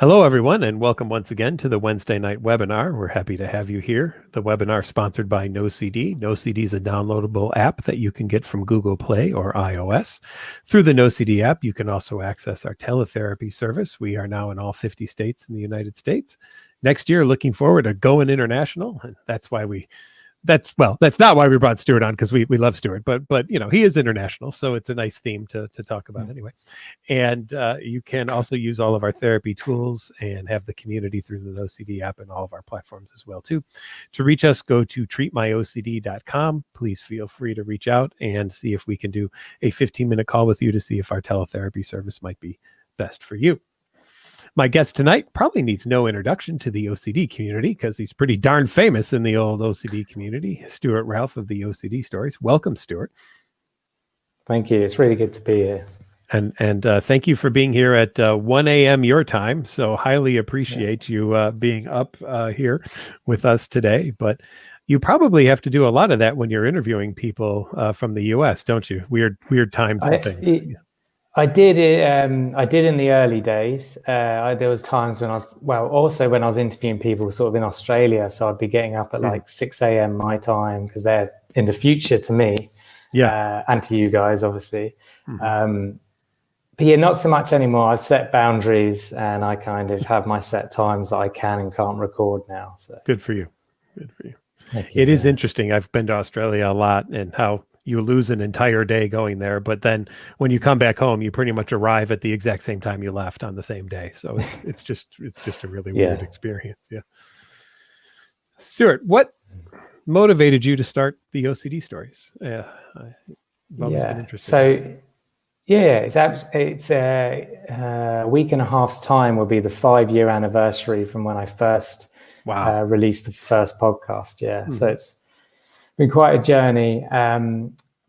Hello, everyone, and welcome once again to the Wednesday night webinar. We're happy to have you here. The webinar is sponsored by NoCD. NoCD is a downloadable app that you can get from Google Play or iOS. Through the NoCD app, you can also access our teletherapy service. We are now in all 50 states in the United States. Next year, looking forward to going international. And that's not why we brought Stuart on, because we love Stuart, but he is international, so it's a nice theme to talk about anyway. And you can also use all of our therapy tools and have the community through the OCD app and all of our platforms as well too. To reach us, go to treatmyocd.com. Please feel free to reach out and see if we can do a 15-minute call with you to see if our teletherapy service might be best for you. My guest tonight probably needs no introduction to the OCD community because he's pretty darn famous in the old OCD community. Stuart Ralph of the OCD Stories. Welcome, Stuart. Thank you. It's really good to be here. And thank you for being here at 1 a.m. your time. So highly appreciate you being up here with us today. But you probably have to do a lot of that when you're interviewing people from the U.S., don't you? Weird times and things. I did it. I did in the early days. There was times when also when I was interviewing people sort of in Australia. So I'd be getting up at like 6 a.m. my time because they're in the future to me, and to you guys, obviously. But yeah, not so much anymore. I've set boundaries and I kind of have my set times that I can and can't record now. So good for you. Good for you. It is interesting. I've been to Australia a lot, and how you lose an entire day going there, but then when you come back home, you pretty much arrive at the exact same time you left on the same day. So it's just a really weird experience. Yeah. Stuart, what motivated you to start the OCD Stories? Been interesting. So it's a week and a half's time will be the 5-year anniversary from when I first released the first podcast. So it's been quite a journey.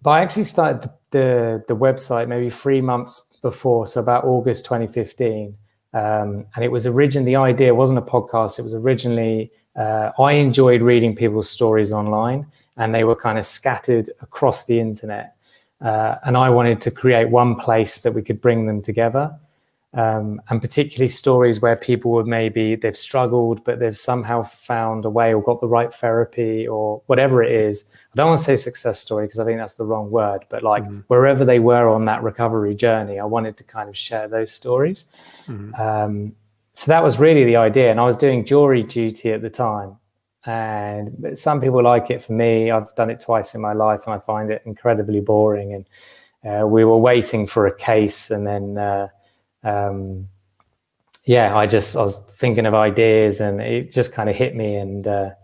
But I actually started the website maybe 3 months before, so about August 2015. And it was originally, the idea wasn't a podcast. It was originally, I enjoyed reading people's stories online, and they were kind of scattered across the internet. And I wanted to create one place that we could bring them together. And particularly stories where people would they've struggled, but they've somehow found a way or got the right therapy or whatever it is. I don't want to say success story because I think that's the wrong word, but like wherever they were on that recovery journey, I wanted to kind of share those stories. So that was really the idea. And I was doing jury duty at the time. And some people like it. For me, I've done it twice in my life and I find it incredibly boring. And we were waiting for a case, and then I was thinking of ideas, and it just kind of hit me, and I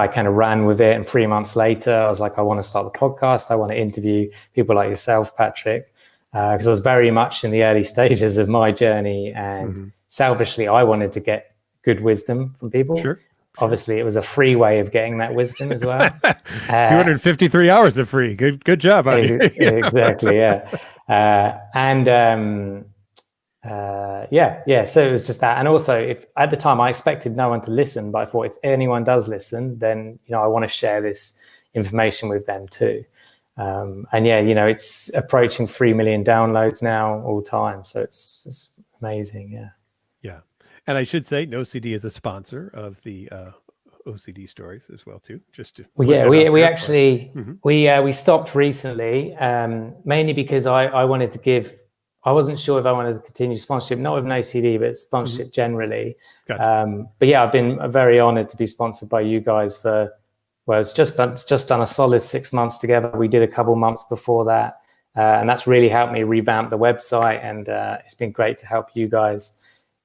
kind of ran with it. And 3 months later, I was like, I want to start the podcast. I want to interview people like yourself, Patrick, because I was very much in the early stages of my journey, and selfishly, I wanted to get good wisdom from people. Sure. Obviously, it was a free way of getting that wisdom as well. 253 hours of free. Good job. Exactly. Yeah. So it was just that. And also, if at the time I expected no one to listen, but I thought if anyone does listen, then, I want to share this information with them too. It's approaching 3 million downloads now all time. So it's amazing. Yeah. Yeah. And I should say NoCD is a sponsor of the OCD Stories as well too. Just to we stopped recently, mainly because I wanted to give. I wasn't sure if I wanted to continue sponsorship, not with NoCD, but sponsorship generally. Gotcha. But I've been very honored to be sponsored by you guys it's just done a solid 6 months together. We did a couple months before that, and that's really helped me revamp the website, and it's been great to help you guys,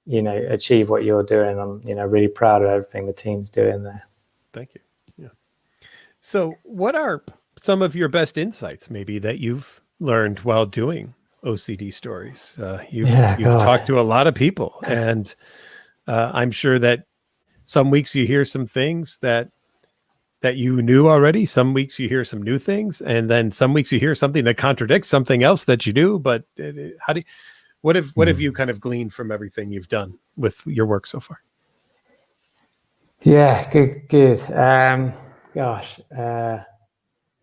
achieve what you're doing. I'm, really proud of everything the team's doing there. Thank you. Yeah. So what are some of your best insights maybe that you've learned while doing OCD Stories? You've talked to a lot of people, and I'm sure that some weeks you hear some things that you knew already. Some weeks you hear some new things, and then some weeks you hear something that contradicts something else that you do. But what have you kind of gleaned from everything you've done with your work so far? Yeah, good.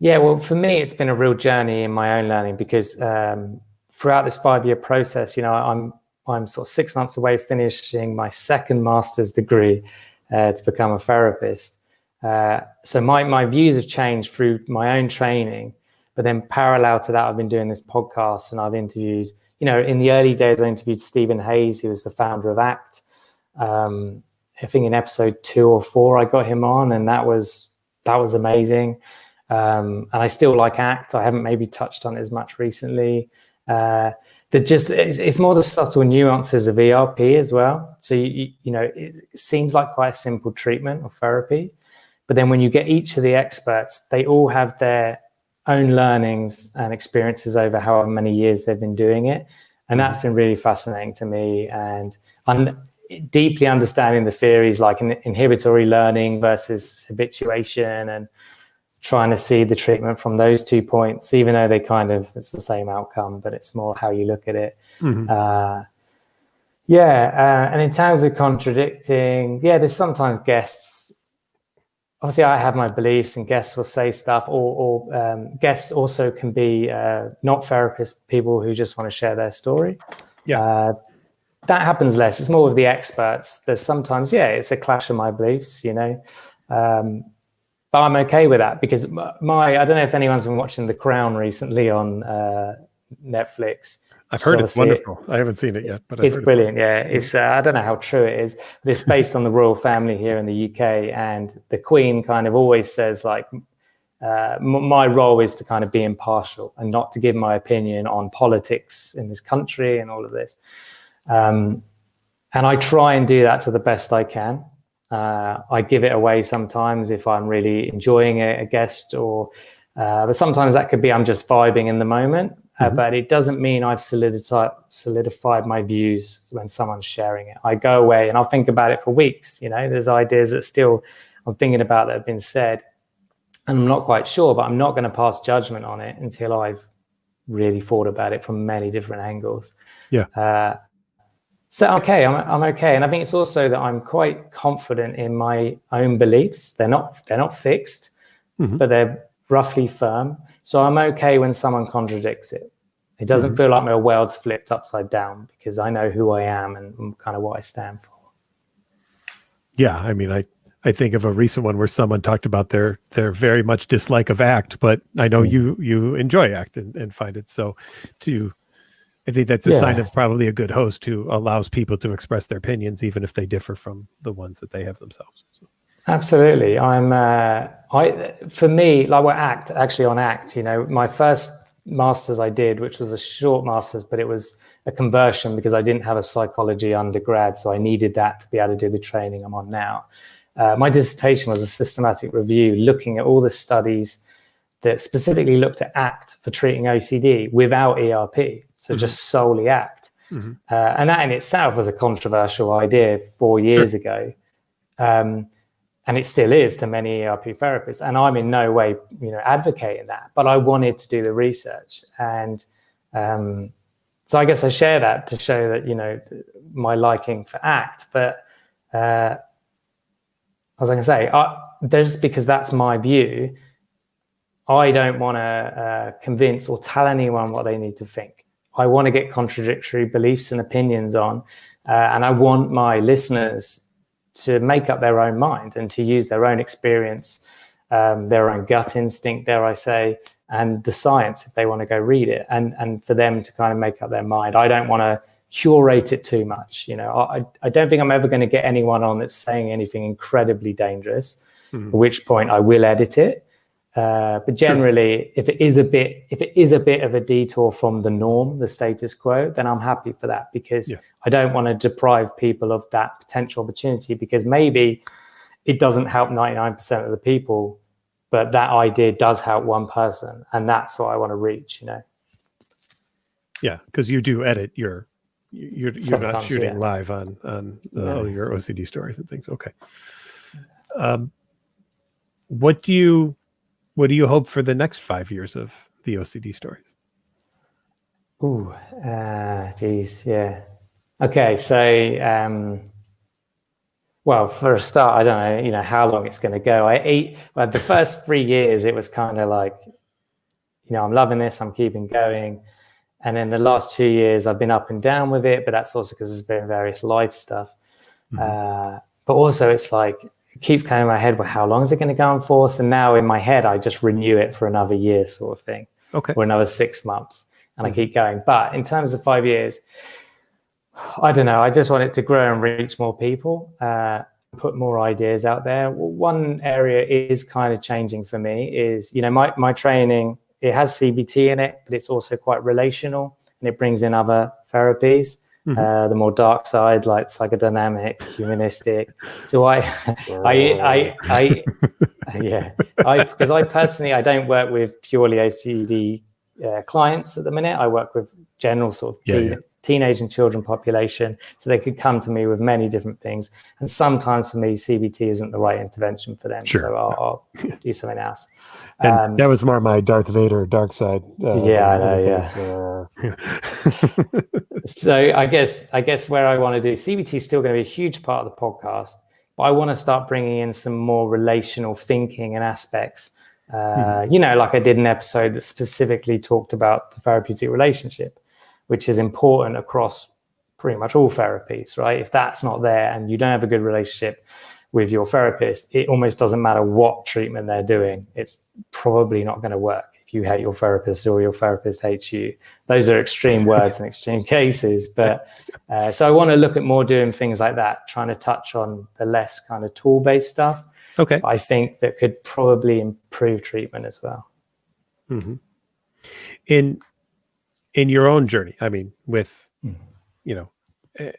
Well, for me, it's been a real journey in my own learning because throughout this 5-year process, I'm I'm sort of 6 months away finishing my second master's degree to become a therapist. So my views have changed through my own training, but then parallel to that, I've been doing this podcast, and I've interviewed, in the early days, I interviewed Stephen Hayes, who was the founder of ACT. I think in episode 2 or 4, I got him on, and that was amazing. And I still like ACT. I haven't maybe touched on it as much recently. It's more the subtle nuances of ERP as well. So, it seems like quite a simple treatment or therapy. But then when you get each of the experts, they all have their own learnings and experiences over however many years they've been doing it. And that's been really fascinating to me. And I'm deeply understanding the theories like inhibitory learning versus habituation, and trying to see the treatment from those 2 points, even though it's the same outcome, but it's more how you look at it. And in terms of contradicting, there's sometimes guests, obviously I have my beliefs and guests will say stuff, or guests also can be not therapists, people who just want to share their story. That happens less. It's more with the experts. There's sometimes, it's a clash of my beliefs, but I'm okay with that, because I don't know if anyone's been watching The Crown recently on Netflix. I've heard it's wonderful. I haven't seen it yet, but it's brilliant. It's I don't know how true it is, but it's based on the royal family here in the UK, and the Queen kind of always says like, my role is to kind of be impartial and not to give my opinion on politics in this country and all of this. And I try and do that to the best I can. I give it away sometimes if I'm really enjoying it, a guest, but sometimes that could be I'm just vibing in the moment. But it doesn't mean I've solidified my views when someone's sharing it. I go away and I'll think about it for weeks. There's ideas that still I'm thinking about that have been said, and I'm not quite sure, but I'm not going to pass judgment on it until I've really thought about it from many different angles. So okay, I'm okay, and I think it's also that I'm quite confident in my own beliefs. They're not fixed, but they're roughly firm. So I'm okay when someone contradicts it. It doesn't feel like my world's flipped upside down, because I know who I am and kind of what I stand for. Yeah, I mean, I think of a recent one where someone talked about their very much dislike of ACT, but I know you enjoy ACT and find it so I think that's a sign of probably a good host who allows people to express their opinions, even if they differ from the ones that they have themselves. So. Absolutely. For me, like on ACT, my first master's I did, which was a short master's, but it was a conversion because I didn't have a psychology undergrad. So I needed that to be able to do the training I'm on now. My dissertation was a systematic review looking at all the studies that specifically looked at ACT for treating OCD without ERP. So just solely ACT. And that in itself was a controversial idea 4 years ago. And it still is to many ERP therapists. And I'm in no way, advocating that. But I wanted to do the research. And so I guess I share that to show that, my liking for ACT. But I was going to say, just because that's my view, I don't want to convince or tell anyone what they need to think. I want to get contradictory beliefs and opinions on, and I want my listeners to make up their own mind and to use their own experience, their own gut instinct, dare I say, and the science if they want to go read it, and for them to kind of make up their mind. I don't want to curate it too much. I don't think I'm ever going to get anyone on that's saying anything incredibly dangerous, at which point I will edit it. But generally, if it is a bit of a detour from the norm, the status quo, then I'm happy for that, because I don't want to deprive people of that potential opportunity, because maybe it doesn't help 99% of the people, but that idea does help one person, and that's what I want to reach. Yeah, because you do edit you're not shooting live on all your OCD stories and things. Okay. What do you hope for the next 5 years of the OCD stories? Okay, so well, for a start, I don't know, how long it's going to go. The first 3 years, it was kind of like, I'm loving this, I'm keeping going. And then the last 2 years, I've been up and down with it, but that's also because there's been various life stuff. But also it's like, it keeps coming in my head, well, how long is it going to go on for? So now in my head, I just renew it for another year sort of thing, or another 6 months, and I keep going. But in terms of 5 years, I don't know. I just want it to grow and reach more people, put more ideas out there. One area is kind of changing for me is, my training, it has CBT in it, but it's also quite relational, and it brings in other therapies, the more dark side, like psychodynamic, humanistic. So because I personally, I don't work with purely OCD clients at the minute. I work with general sort of teenage and children population, so they could come to me with many different things, and sometimes for me CBT isn't the right intervention for them. So I'll do something else. And that was more my Darth Vader dark side. I know. So I guess where I want to do CBT is still going to be a huge part of the podcast, but I want to start bringing in some more relational thinking and aspects. Like I did an episode that specifically talked about the therapeutic relationship, which is important across pretty much all therapies, right? If that's not there and you don't have a good relationship with your therapist, it almost doesn't matter what treatment they're doing. It's probably not going to work if you hate your therapist or your therapist hates you. Those are extreme words and extreme cases. But so I want to look at more doing things like that, trying to touch on the less kind of tool-based stuff. Okay. I think that could probably improve treatment as well. In your own journey, I mean, with,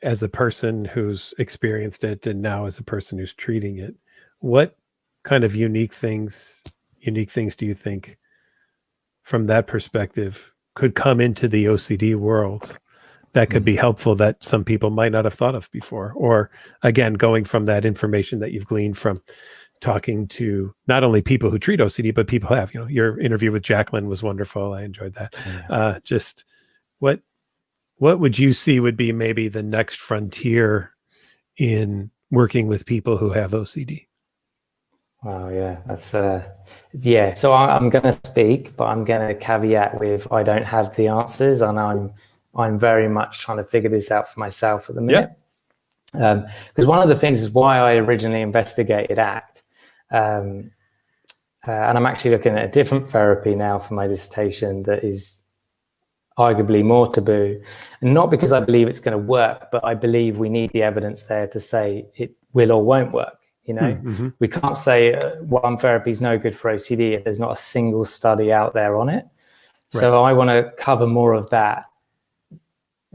as a person who's experienced it and now as a person who's treating it, what kind of unique things do you think from that perspective could come into the OCD world that could be helpful that some people might not have thought of before? Or again, going from that information that you've gleaned from talking to not only people who treat OCD, but people who have, your interview with Jacqueline was wonderful. I enjoyed that. Just what would you see would be maybe the next frontier in working with people who have OCD? Wow, yeah, that's So I'm going to speak, but I'm going to caveat with I don't have the answers, and I'm very much trying to figure this out for myself at the minute. Because one of the things is why I originally investigated ACT, and I'm actually looking at a different therapy now for my dissertation that is arguably more taboo, and not because I believe it's going to work, but I believe we need the evidence there to say it will or won't work. We can't say one therapy is no good for OCD if there's not a single study out there on it. So I want to cover more of that,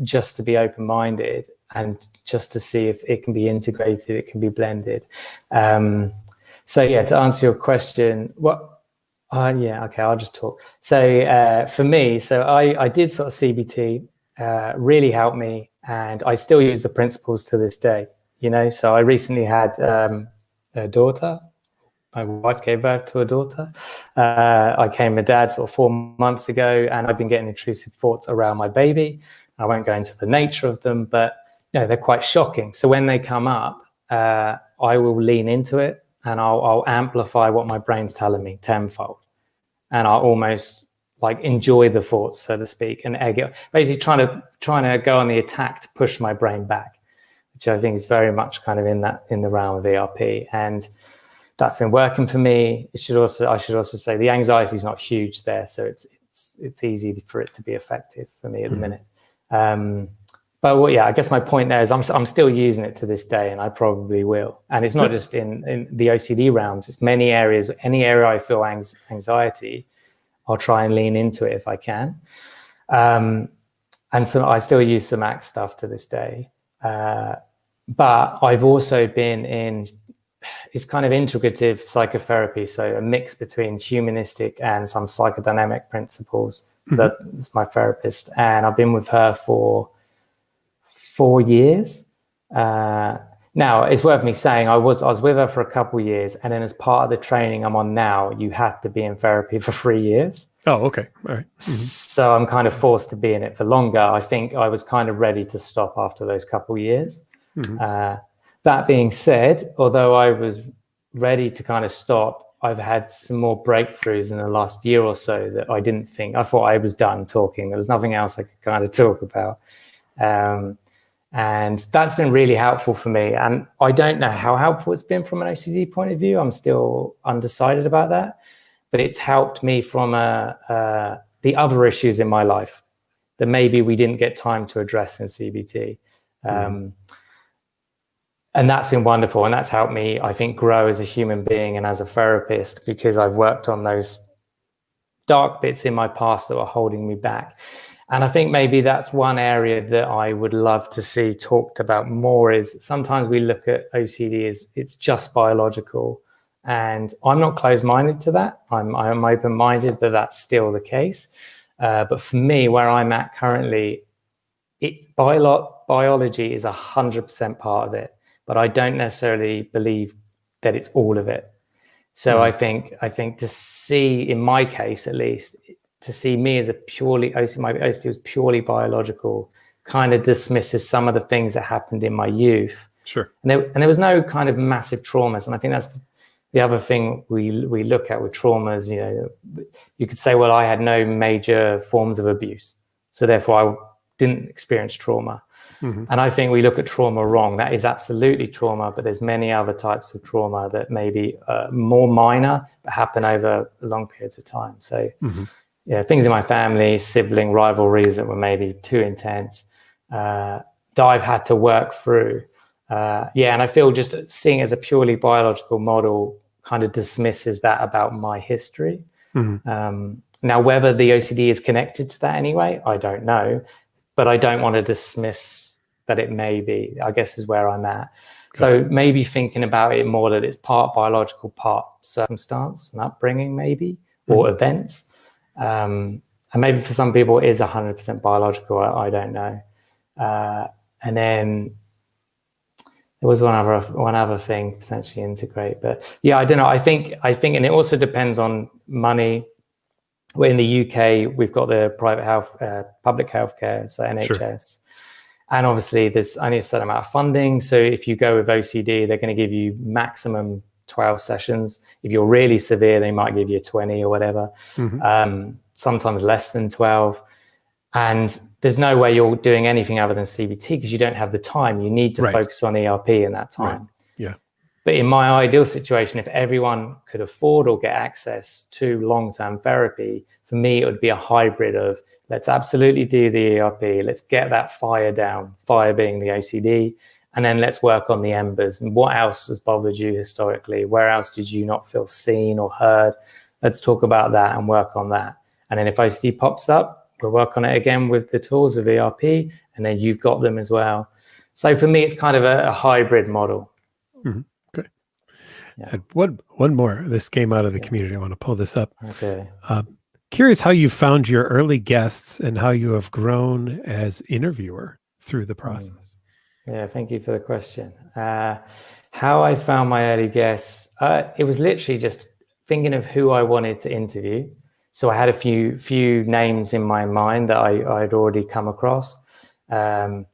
just to be open-minded and just to see if it can be integrated, it can be blended. To answer your question, I'll just talk. So for me, I did sort of CBT, really helped me, and I still use the principles to this day. So I recently had a daughter. My wife gave birth to a daughter. I became a dad sort of 4 months ago, and I've been getting intrusive thoughts around my baby. I won't go into the nature of them, but they're quite shocking. So when they come up, I will lean into it, and I'll amplify what my brain's telling me tenfold, and I'll almost like enjoy the thoughts, so to speak, and egg it, basically trying to go on the attack to push my brain back, which I think is very much kind of in the realm of ERP, and that's been working for me. I should also say the anxiety is not huge there, so it's easy for it to be effective for me at the minute. I guess my point there is I'm still using it to this day, and I probably will. And it's not just in the OCD rounds; it's many areas. Any area I feel anxiety, I'll try and lean into it if I can. And so I still use some ACT stuff to this day. But I've also been in, it's kind of integrative psychotherapy, so a mix between humanistic and some psychodynamic principles. That's my therapist, and I've been with her for 4 years. Now, it's worth me saying I was with her for a couple of years, and then as part of the training I'm on now, you have to be in therapy for 3 years. Oh, okay. All right. So I'm kind of forced to be in it for longer. I think I was kind of ready to stop after those couple of years. That being said, although I was ready to kind of stop, I've had some more breakthroughs in the last year or so that I didn't think. I thought I was done talking. There was nothing else I could kind of talk about. And that's been really helpful for me. And I don't know how helpful it's been from an OCD point of view. I'm still undecided about that. But it's helped me from the other issues in my life that maybe we didn't get time to address in CBT. And that's been wonderful. And that's helped me, I think, grow as a human being and as a therapist, because I've worked on those dark bits in my past that were holding me back. And I think maybe that's one area that I would love to see talked about more. Is sometimes we look at OCD as it's just biological. And I'm not closed-minded to that. I'm open-minded that that's still the case. But for me, where I'm at currently, biology is 100% part of it. But I don't necessarily believe that it's all of it. So I think to see, in my case at least, to see me as my OCD was purely biological, kind of dismisses some of the things that happened in my youth. Sure. And there was no kind of massive traumas. And I think that's the other thing we look at with traumas. You know, you could say, well, I had no major forms of abuse, so therefore I didn't experience trauma. And I think we look at trauma wrong. That is absolutely trauma, but there's many other types of trauma that may be more minor, but happen over long periods of time. So, things in my family, sibling rivalries that were maybe too intense, that I've had to work through. And I feel just seeing it as a purely biological model kind of dismisses that about my history. Now, whether the OCD is connected to that anyway, I don't know, but I don't want to dismiss that it may be, I guess, is where I'm at. So maybe thinking about it more that it's part biological, part circumstance and upbringing, maybe, or events. And maybe for some people it is 100% biological. I don't know. And then there was one other thing potentially integrate, but I don't know. I think, and it also depends on money. We're in the UK, we've got the private health, public healthcare, so NHS. And obviously there's only a certain amount of funding. So if you go with OCD, they're going to give you maximum 12 sessions. If you're really severe, they might give you 20 or whatever. Sometimes less than 12. And there's no way you're doing anything other than CBT because you don't have the time. You need to focus on ERP in that time. Yeah. But in my ideal situation, if everyone could afford or get access to long-term therapy, for me, it would be a hybrid of let's absolutely do the ERP. Let's get that fire down, fire being the OCD, and then let's work on the embers. And what else has bothered you historically? Where else did you not feel seen or heard? Let's talk about that and work on that. And then if OCD pops up, we'll work on it again with the tools of ERP, and then you've got them as well. So for me, it's kind of a hybrid model. Good. And one more. This came out of the community. I want to pull this up. Okay. Curious how you found your early guests and how you have grown as interviewer through the process. Yeah, thank you for the question. How I found my early guests, it was literally just thinking of who I wanted to interview. So I had a few names in my mind that I'd already come across. And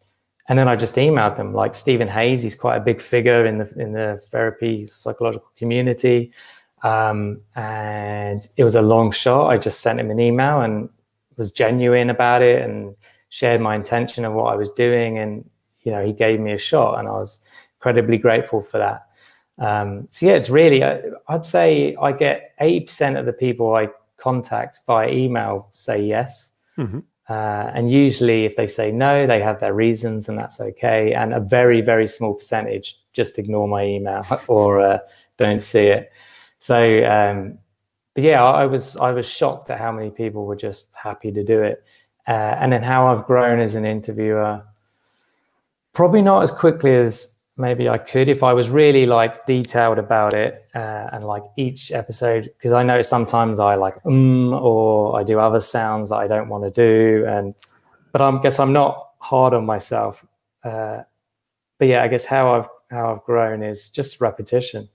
then I just emailed them, like Stephen Hayes. He's quite a big figure in the therapy psychological community. And it was a long shot. I just sent him an email and was genuine about it and shared my intention of what I was doing. And, he gave me a shot and I was incredibly grateful for that. So yeah, it's really, I'd say I get 80% of the people I contact via email say yes. And usually if they say no, they have their reasons and that's okay. And a very, very small percentage just ignore my email or don't see it. So, but yeah, I was shocked at how many people were just happy to do it. And then how I've grown as an interviewer, probably not as quickly as maybe I could if I was really like detailed about it and like each episode, because I know sometimes I like or I do other sounds that I don't want to do, but I guess I'm not hard on myself. But yeah, I guess how I've grown is just repetition.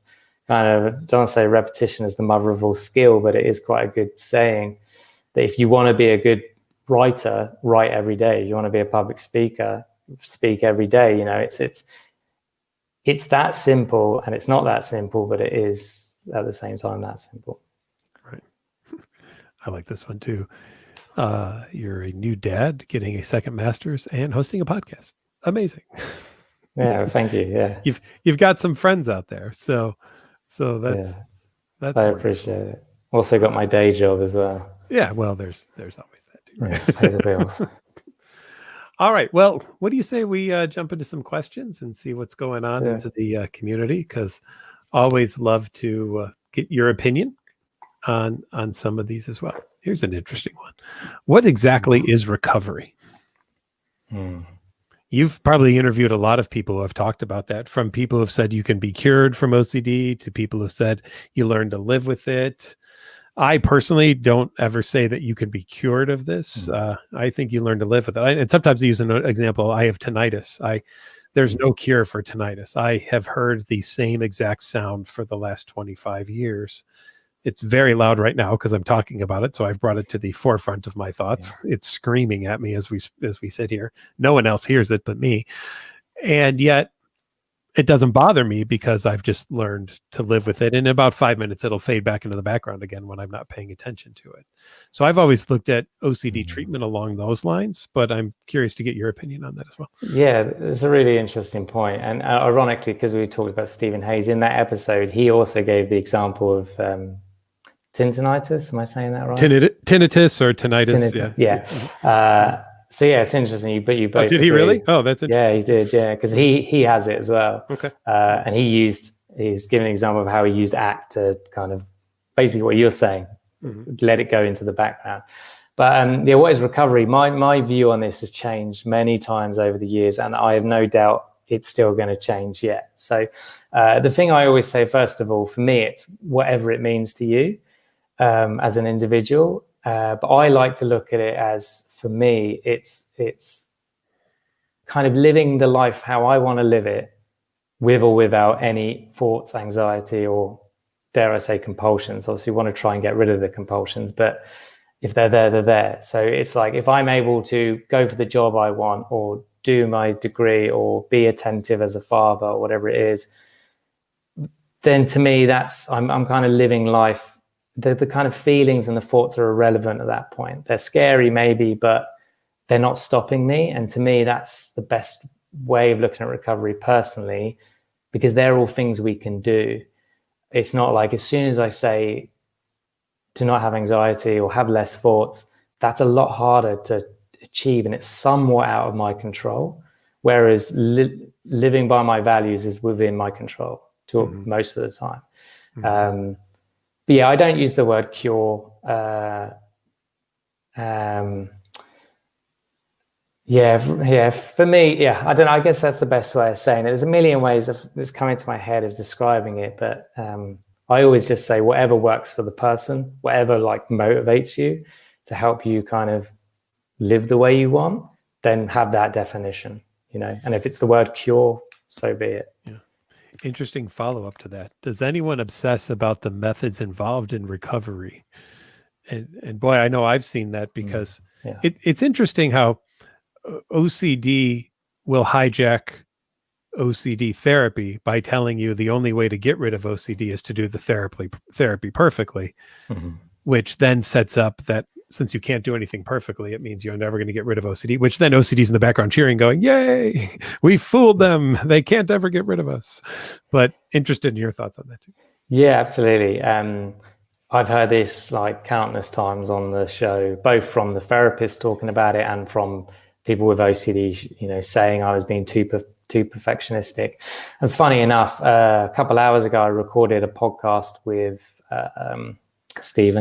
Kind of don't say repetition is the mother of all skill, but it is quite a good saying that if you want to be a good writer, write every day. If you want to be a public speaker, speak every day. It's that simple, and it's not that simple, but it is at the same time that simple. Right. I like this one too. You're a new dad, getting a second master's and hosting a podcast. Amazing. Yeah, thank you. Yeah. You've got some friends out there. So that's I wonderful. appreciate it. Also got my day job as well. Yeah, well, there's always that too, right? Yeah, pay the bills. All right. Well, what do you say we jump into some questions and see what's going on into the community? Because always love to get your opinion on some of these as well. Here's an interesting one. What exactly is recovery? You've probably interviewed a lot of people who have talked about that, from people who have said you can be cured from OCD to people who have said you learn to live with it. I personally don't ever say that you can be cured of this. I think you learn to live with it. And sometimes I use an example. I have tinnitus. There's no cure for tinnitus. I have heard the same exact sound for the last 25 years. It's very loud right now because I'm talking about it. So I've brought it to the forefront of my thoughts. Yeah. It's screaming at me as we sit here. No one else hears it but me. And yet it doesn't bother me because I've just learned to live with it. In about 5 minutes, it'll fade back into the background again when I'm not paying attention to it. So I've always looked at OCD treatment along those lines, but I'm curious to get your opinion on that as well. Yeah, it's a really interesting point. And ironically, because we talked about Stephen Hayes in that episode, he also gave the example of tinnitus. Am I saying that right? Tinnitus or tinnitus. Yeah. So yeah, it's interesting. You both. Oh, did he really? Oh, that's interesting. Yeah, he did. Yeah, because he has it as well. Okay. And he's given an example of how he used ACT to kind of basically what you're saying, let it go into the background. But what is recovery? My view on this has changed many times over the years, and I have no doubt it's still going to change yet. So the thing I always say, first of all, for me, it's whatever it means to you as an individual. But I like to look at it as, for me, it's kind of living the life how I want to live it, with or without any thoughts, anxiety, or dare I say compulsions. Obviously, you want to try and get rid of the compulsions, but if they're there, they're there. So it's like, if I'm able to go for the job I want, or do my degree, or be attentive as a father, or whatever it is, then to me, that's I'm kind of living life. The kind of feelings and the thoughts are irrelevant at that point. They're scary maybe, but they're not stopping me. And to me, that's the best way of looking at recovery personally, because they're all things we can do. It's not like, as soon as I say to not have anxiety or have less thoughts, that's a lot harder to achieve, and it's somewhat out of my control. Whereas living by my values is within my control most of the time. But yeah, I don't use the word cure. For me, I don't know. I guess that's the best way of saying it. There's a million ways that's coming to my head of describing it, but I always just say whatever works for the person, whatever like motivates you to help you kind of live the way you want, then have that definition, And if it's the word cure, so be it. Yeah. Interesting follow-up to that. Does anyone obsess about the methods involved in recovery? And boy, I know I've seen that, because it's interesting how OCD will hijack OCD therapy by telling you the only way to get rid of OCD is to do the therapy perfectly, which then sets up that since you can't do anything perfectly, it means you're never going to get rid of OCD, which then OCD's in the background cheering, going, yay, we fooled them. They can't ever get rid of us. But interested in your thoughts on that too. Yeah, absolutely. I've heard this like countless times on the show, both from the therapist talking about it and from people with OCD, saying I was being too perfectionistic. And funny enough, a couple hours ago, I recorded a podcast with Steve.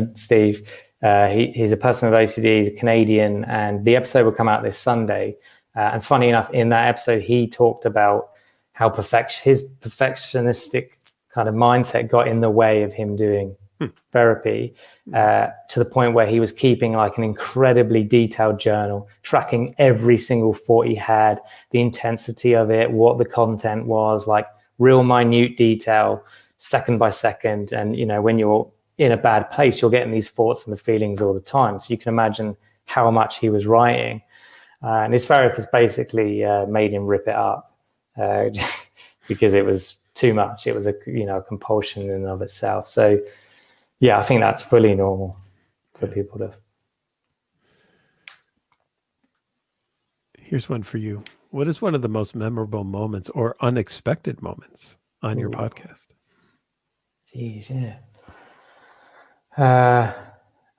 He's a person with OCD, he's a Canadian, and the episode will come out this Sunday. And funny enough, in that episode, he talked about how his perfectionistic kind of mindset got in the way of him doing therapy, to the point where he was keeping like an incredibly detailed journal, tracking every single thought he had, the intensity of it, what the content was, like real minute detail, second by second. And, when you're in a bad place, you're getting these thoughts and the feelings all the time. So you can imagine how much he was writing. And his therapist basically made him rip it up because it was too much. It was a compulsion in and of itself. So yeah, I think that's fully normal for people to. Here's one for you. What is one of the most memorable moments or unexpected moments on your podcast? Jeez,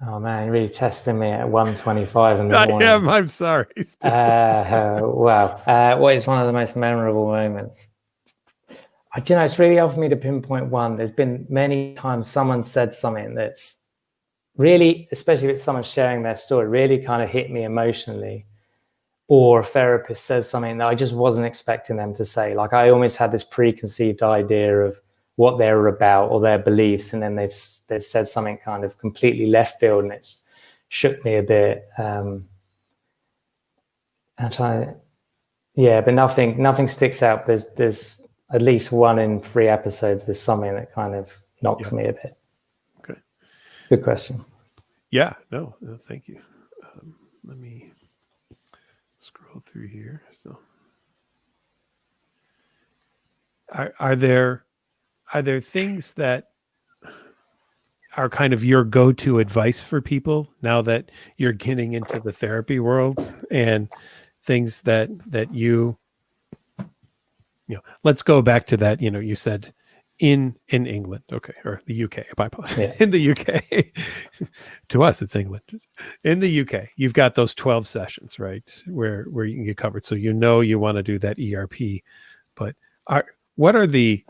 oh man, you're really testing me at 1:25 in the morning. I am. I'm sorry. Wow. What is one of the most memorable moments? It's really hard for me to pinpoint one. There's been many times someone said something that's really, especially if it's someone sharing their story, really kind of hit me emotionally. Or a therapist says something that I just wasn't expecting them to say. Like I almost had this preconceived idea of what they're about or their beliefs, and then they've said something kind of completely left field, and it's shook me a bit. But nothing sticks out. There's at least 1 in 3 episodes. There's something that kind of knocks me a bit. Okay, good question. Yeah, no, thank you. Let me scroll through here. So, are there things that are kind of your go-to advice for people now that you're getting into the therapy world, and things that you let's go back to that, you said in England, okay, or the UK, in the UK, to us it's England. In the UK, you've got those 12 sessions, right, where you can get covered. So you want to do that ERP, but what are the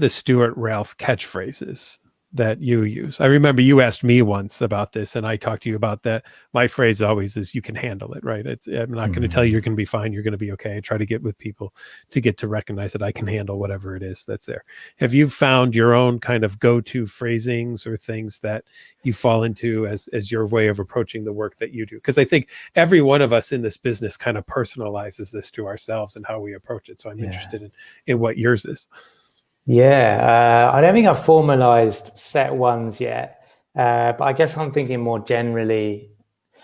Stuart Ralph catchphrases that you use? I remember you asked me once about this, and I talked to you about that. My phrase always is, you can handle it, right? I'm not going to tell you you're going to be fine, you're going to be okay. I try to get with people to get to recognize that I can handle whatever it is that's there. Have you found your own kind of go-to phrasings or things that you fall into as your way of approaching the work that you do? Because I think every one of us in this business kind of personalizes this to ourselves and how we approach it. So I'm interested in what yours is. Yeah, I don't think I've formalized set ones yet, but I guess I'm thinking more generally.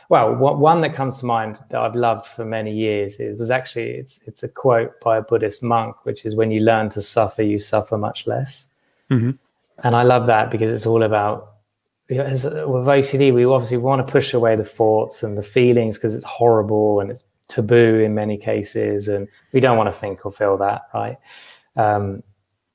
Well, one that comes to mind that I've loved for many years it's a quote by a Buddhist monk, which is, when you learn to suffer, you suffer much less. Mm-hmm. And I love that because it's all about, with OCD, we obviously want to push away the thoughts and the feelings because it's horrible and it's taboo in many cases, and we don't want to think or feel that, right?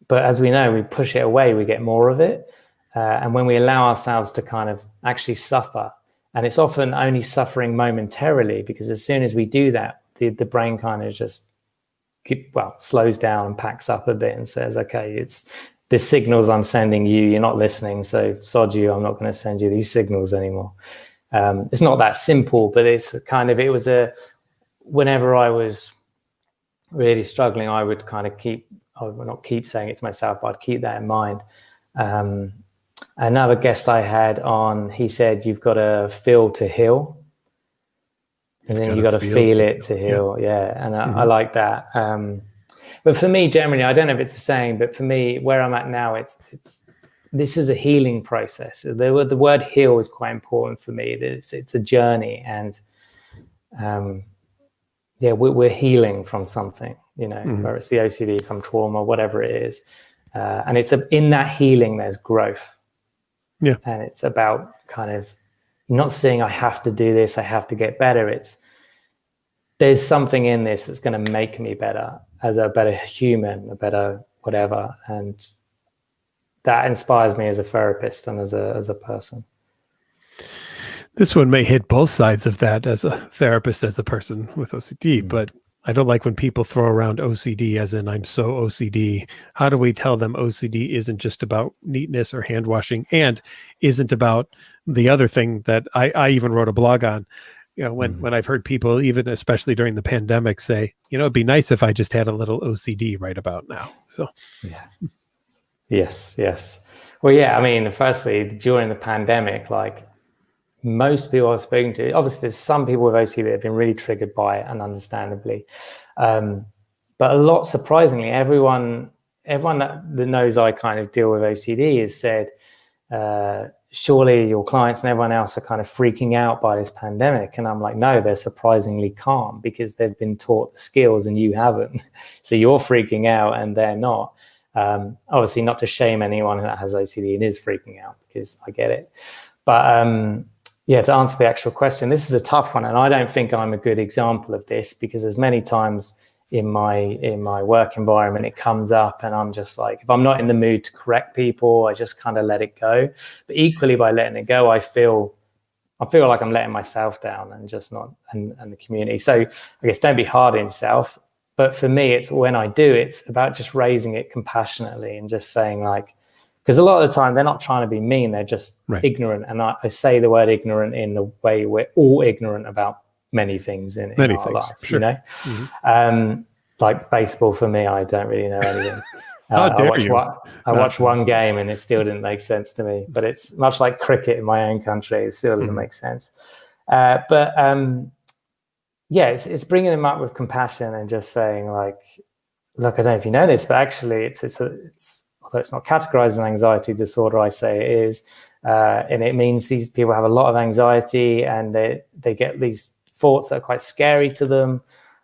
But as we know, we push it away, we get more of it. And when we allow ourselves to kind of actually suffer, and it's often only suffering momentarily, because as soon as we do that, the brain kind of just slows down and packs up a bit and says, okay, the signals I'm sending you, you're not listening, so sod you, I'm not going to send you these signals anymore. It's not that simple, but whenever I was really struggling, I would kind of I would not keep saying it to myself, but I'd keep that in mind. Another guest I had on, he said, you've got to feel to heal. And then you've got to feel it to heal. Yeah. And I like that. But for me, generally, I don't know if it's the same, but for me, where I'm at now, this is a healing process. The word heal is quite important for me. It's a journey, and we're healing from something, whether it's the OCD, some trauma, whatever it is. And it's in that healing, there's growth. Yeah. And it's about kind of not saying I have to do this, I have to get better. There's something in this that's going to make me better, as a better human, a better whatever. And that inspires me as a therapist and as a person. This one may hit both sides of that, as a therapist, as a person with OCD, but I don't like when people throw around OCD as in, I'm so OCD. How do we tell them OCD isn't just about neatness or hand washing, and isn't about the other thing that I even wrote a blog on, when I've heard people, even especially during the pandemic, say, it'd be nice if I just had a little OCD right about now. So, yeah. Yes. Well, yeah, I mean, firstly, during the pandemic, like, most people I've spoken to, obviously there's some people with OCD that have been really triggered by it, and understandably, but a lot, surprisingly, everyone that knows I kind of deal with OCD has said, surely your clients and everyone else are kind of freaking out by this pandemic. And I'm like, no, they're surprisingly calm, because they've been taught the skills and you haven't. So you're freaking out and they're not. Obviously, not to shame anyone that has OCD and is freaking out, because I get it. But to answer the actual question, this is a tough one, and I don't think I'm a good example of this, because there's many times in my work environment it comes up, and I'm just like, if I'm not in the mood to correct people, I just kind of let it go. But equally, by letting it go, I feel like I'm letting myself down, and just not and the community. So I guess don't be hard on yourself. But for me, it's when I do, it's about just raising it compassionately and just saying, like, because a lot of the time they're not trying to be mean, they're just ignorant. And I say the word ignorant in the way we're all ignorant about many things in our life, sure. You know? Mm-hmm. Like baseball, for me, I don't really know anything. How dare you? I watched one game and it still didn't make sense to me. But it's much like cricket in my own country. It still doesn't make sense. It's bringing them up with compassion and just saying, like, look, I don't know if you know this, but actually it's although it's not categorized as an anxiety disorder, I say it is. And it means these people have a lot of anxiety, and they get these thoughts that are quite scary to them.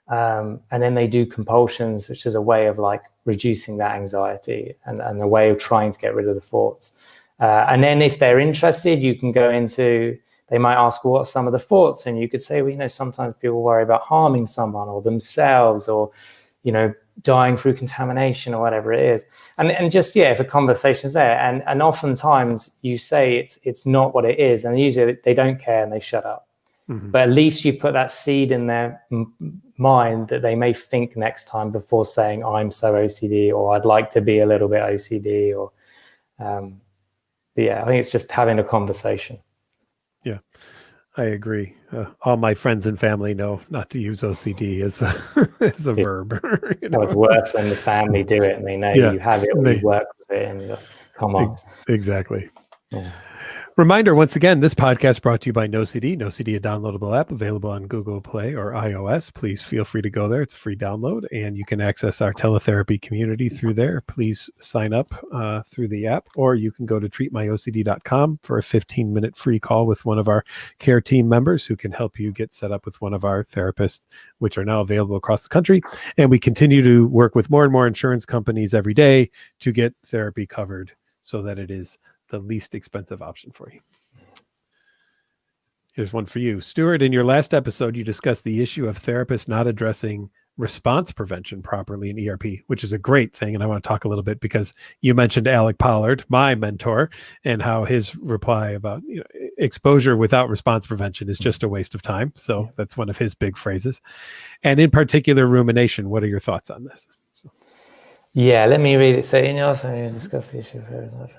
And then they do compulsions, which is a way of like reducing that anxiety and a way of trying to get rid of the thoughts. And then if they're interested, you can go into, they might ask, well, what are some of the thoughts? And you could say, well, sometimes people worry about harming someone or themselves, or, dying through contamination or whatever it is. And just, if a conversation's there, and oftentimes you say it's not what it is, and usually they don't care and they shut up. Mm-hmm. But at least you put that seed in their mind that they may think next time before saying, I'm so OCD, or I'd like to be a little bit OCD, or I think it's just having a conversation. Yeah, I agree. All my friends and family know not to use OCD as a verb. Well, it's worse when the family do it and they know you have it, or you work with it, and you go, come on. Exactly. Yeah. Reminder, once again, this podcast brought to you by NoCD. NoCD, a downloadable app available on Google Play or iOS. Please feel free to go there. It's a free download, and you can access our teletherapy community through there. Please sign up through the app, or you can go to treatmyocd.com for a 15-minute free call with one of our care team members who can help you get set up with one of our therapists, which are now available across the country. And we continue to work with more and more insurance companies every day to get therapy covered so that it is the least expensive option for you. Here's one for you. Stuart, in your last episode, you discussed the issue of therapists not addressing response prevention properly in ERP, which is a great thing. And I want to talk a little bit because you mentioned Alec Pollard, my mentor, and how his reply about exposure without response prevention is just a waste of time. So that's one of his big phrases. And in particular, rumination. What are your thoughts on this? Let me read it. So in your last you discussed the issue of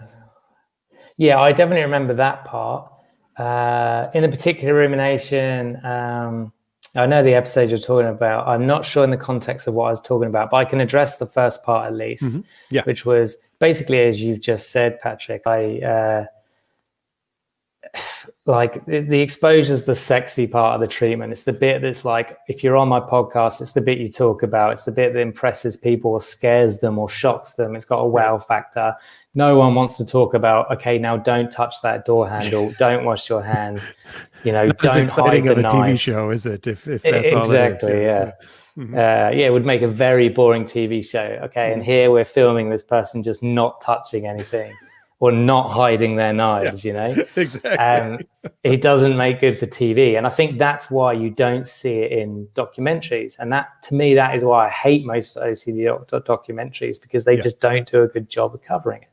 I definitely remember that part. In a particular rumination, I know the episode you're talking about. I'm not sure in the context of what I was talking about, but I can address the first part at least, which was basically, as you've just said, Patrick, like the exposure is the sexy part of the treatment. It's the bit that's like, if you're on my podcast, it's the bit you talk about. It's the bit that impresses people or scares them or shocks them. It's got a wow factor. No one wants to talk about, okay, now don't touch that door handle. Don't wash your hands. Don't hide the knives. TV show, is it? If that's exactly, all it is, yeah. Mm-hmm. It would make a very boring TV show. Okay, and here we're filming this person just not touching anything or not hiding their knives. Exactly. It doesn't make good for TV, and I think that's why you don't see it in documentaries. And that, to me, that is why I hate most OCD documentaries, because they just don't do a good job of covering it.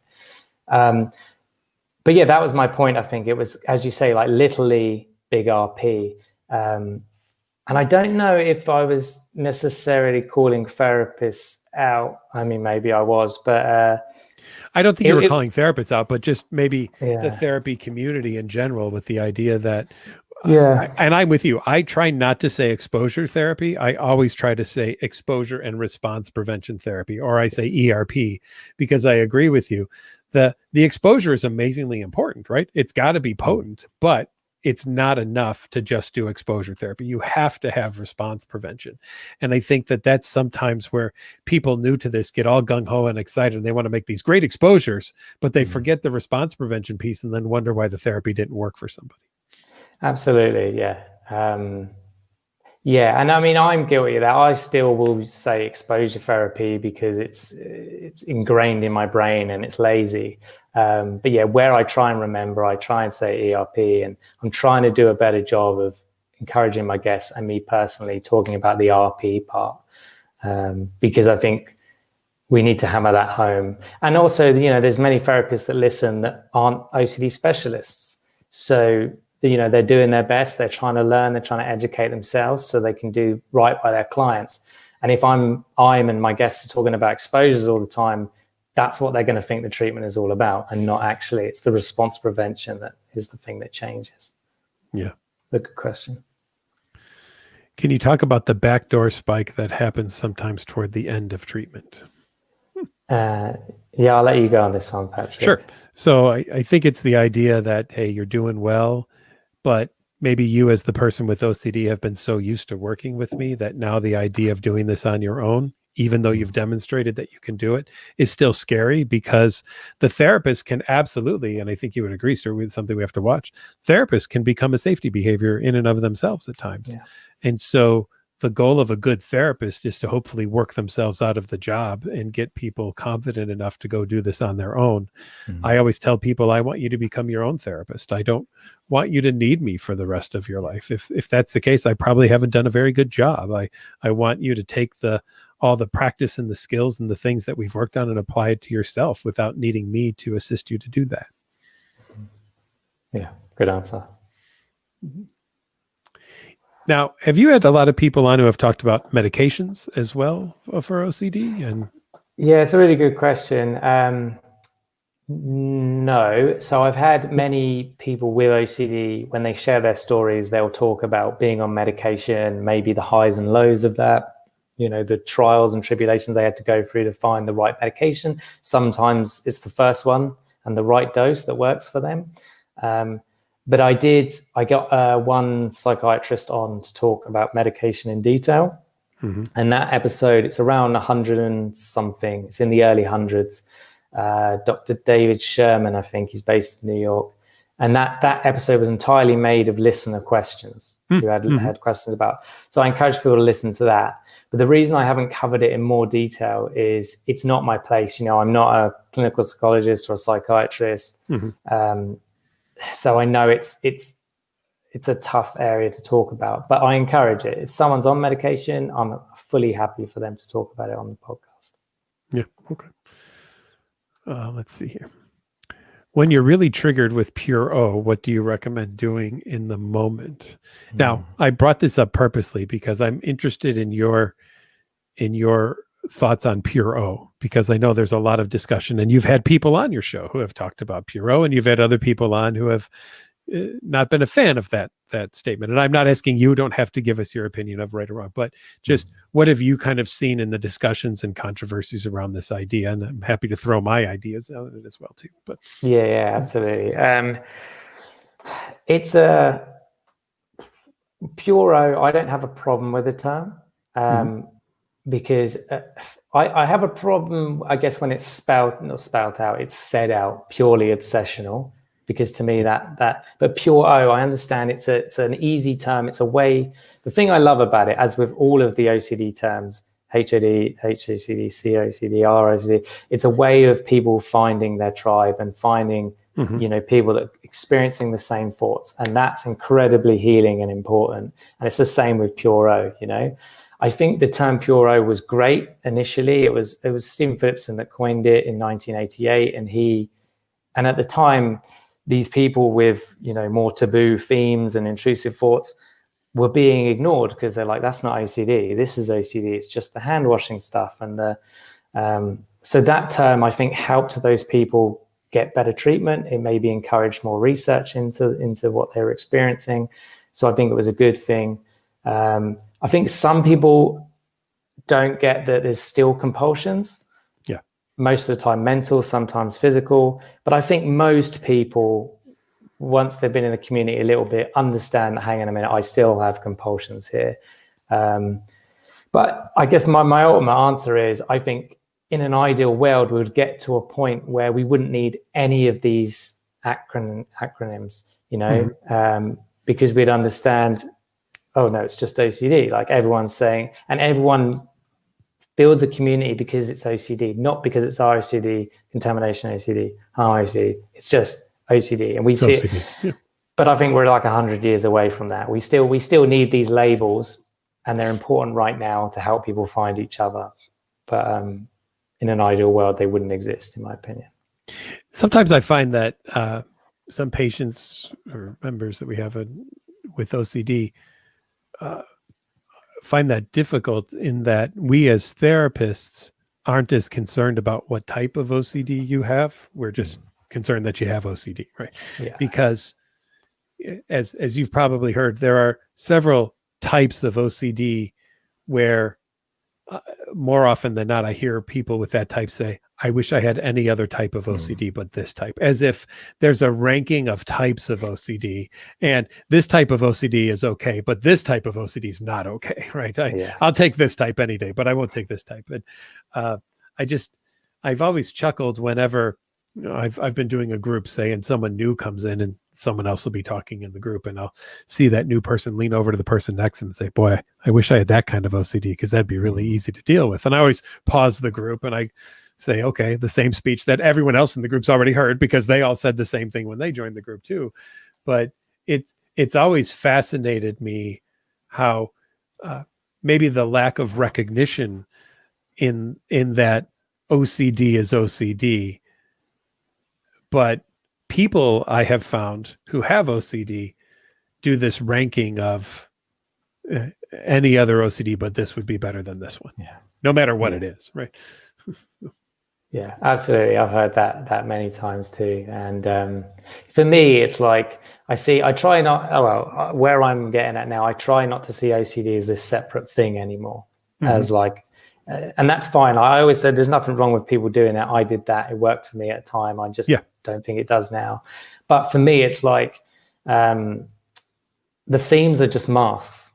But that was my point. I think it was, as you say, like literally big RP. And I don't know if I was necessarily calling therapists out. I mean, maybe I was, but I don't think you were calling therapists out, but just maybe the therapy community in general, with the idea that, and I'm with you. I try not to say exposure therapy. I always try to say exposure and response prevention therapy, or I say ERP, because I agree with you. The exposure is amazingly important, right? It's got to be potent, but it's not enough to just do exposure therapy. You have to have response prevention. And I think that that's sometimes where people new to this get all gung-ho and excited, and they want to make these great exposures, but they forget the response prevention piece and then wonder why the therapy didn't work for somebody. Absolutely, yeah. And I mean, I'm guilty of that. I still will say exposure therapy because it's it's ingrained in my brain and it's lazy. But yeah, where I try and remember, I try and say ERP, and I'm trying to do a better job of encouraging my guests and me personally talking about the RP part, because I think we need to hammer that home. And also, there's many therapists that listen that aren't OCD specialists. So, they're doing their best. They're trying to learn. They're trying to educate themselves so they can do right by their clients. And if I'm and my guests are talking about exposures all the time, that's what they're going to think the treatment is all about, and not actually. It's the response prevention that is the thing that changes. Yeah. A good question. Can you talk about the backdoor spike that happens sometimes toward the end of treatment? Yeah, I'll let you go on this one, Patrick. Sure. So I think it's the idea that, hey, you're doing well, but maybe you as the person with OCD have been so used to working with me that now the idea of doing this on your own, even though you've demonstrated that you can do it, is still scary, because the therapist can absolutely, and I think you would agree, Stuart, with something we have to watch, therapists can become a safety behavior in and of themselves at times. Yeah. And so the goal of a good therapist is to hopefully work themselves out of the job and get people confident enough to go do this on their own. Mm-hmm. I always tell people, I want you to become your own therapist. I don't want you to need me for the rest of your life. If that's the case, I probably haven't done a very good job. I want you to take all the practice and the skills and the things that we've worked on and apply it to yourself without needing me to assist you to do that. Yeah, good answer. Mm-hmm. Now, have you had a lot of people on who have talked about medications as well for OCD? And yeah, it's a really good question. No. So I've had many people with OCD, when they share their stories, they'll talk about being on medication, maybe the highs and lows of that, the trials and tribulations they had to go through to find the right medication. Sometimes it's the first one and the right dose that works for them. But I got one psychiatrist on to talk about medication in detail. Mm-hmm. And that episode, it's around 100 and something. It's in the early hundreds. Dr. David Sherman, I think, he's based in New York. And that episode was entirely made of listener questions who had questions about. So I encourage people to listen to that. But the reason I haven't covered it in more detail is it's not my place. I'm not a clinical psychologist or a psychiatrist. Mm-hmm. So I know it's a tough area to talk about, but I encourage it. If someone's on medication, I'm fully happy for them to talk about it on the podcast. Yeah. Okay. Let's see here. When you're really triggered with pure O, what do you recommend doing in the moment? Now, I brought this up purposely because I'm interested in your thoughts on pure O, because I know there's a lot of discussion, and you've had people on your show who have talked about pure O, and you've had other people on who have not been a fan of that statement. And I'm not asking you, don't have to give us your opinion of right or wrong, but just what have you kind of seen in the discussions and controversies around this idea? And I'm happy to throw my ideas out of it as well too. But yeah, absolutely. It's a pure O. I don't have a problem with the term. Because I have a problem, I guess, when it's not spelled out, it's said out, purely obsessional, because to me but pure O, I understand it's an easy term. It's a way, the thing I love about it, as with all of the OCD terms, HOD, HOCD, COCD, ROCD, it's a way of people finding their tribe and finding, people that are experiencing the same thoughts. And that's incredibly healing and important. And it's the same with pure O, I think the term pure O was great initially. It was Stephen Phillipson that coined it in 1988, and at the time, these people with more taboo themes and intrusive thoughts were being ignored because they're like, that's not OCD. This is OCD. It's just the hand washing stuff, and so that term I think helped those people get better treatment. It maybe encouraged more research into what they were experiencing. So I think it was a good thing. I think some people don't get that there's still compulsions. Yeah. Most of the time mental, sometimes physical. But I think most people, once they've been in the community a little bit, understand that, hang on a minute, I still have compulsions here. But I guess my ultimate answer is, I think in an ideal world, we would get to a point where we wouldn't need any of these acronyms, because we'd understand, oh no, it's just OCD, like everyone's saying, and everyone builds a community because it's OCD, not because it's ROCD, contamination OCD, harm OCD. It's just OCD, and we see OCD. it. Yeah. But I think we're like 100 years away from that. We still need these labels, and they're important right now to help people find each other. But in an ideal world, they wouldn't exist, in my opinion. Sometimes I find that some patients or members that we have with OCD find that difficult, in that we as therapists aren't as concerned about what type of OCD you have. We're just concerned that you have OCD, right? Yeah. Because as you've probably heard, there are several types of OCD where more often than not, I hear people with that type say, I wish I had any other type of OCD but this type, as if there's a ranking of types of OCD, and this type of OCD is okay, but this type of OCD is not okay, right? I'll take this type any day, but I won't take this type. And I've always chuckled whenever I've been doing a group, say, and someone new comes in and someone else will be talking in the group, and I'll see that new person lean over to the person next to them and say, boy, I wish I had that kind of OCD, because that'd be really easy to deal with. And I always pause the group and I say, okay, the same speech that everyone else in the group's already heard, because they all said the same thing when they joined the group too. But it's always fascinated me how maybe the lack of recognition in that OCD is OCD. But people I have found who have OCD do this ranking of any other OCD, but this would be better than this one. Yeah. No matter what it is, right? Yeah, absolutely. I've heard that many times too. And for me, it's like where I'm getting at now, I try not to see OCD as this separate thing anymore. As like, and that's fine. I always said there's nothing wrong with people doing that. I did that. It worked for me at the time. I just don't think it does now. But for me, it's like the themes are just masks.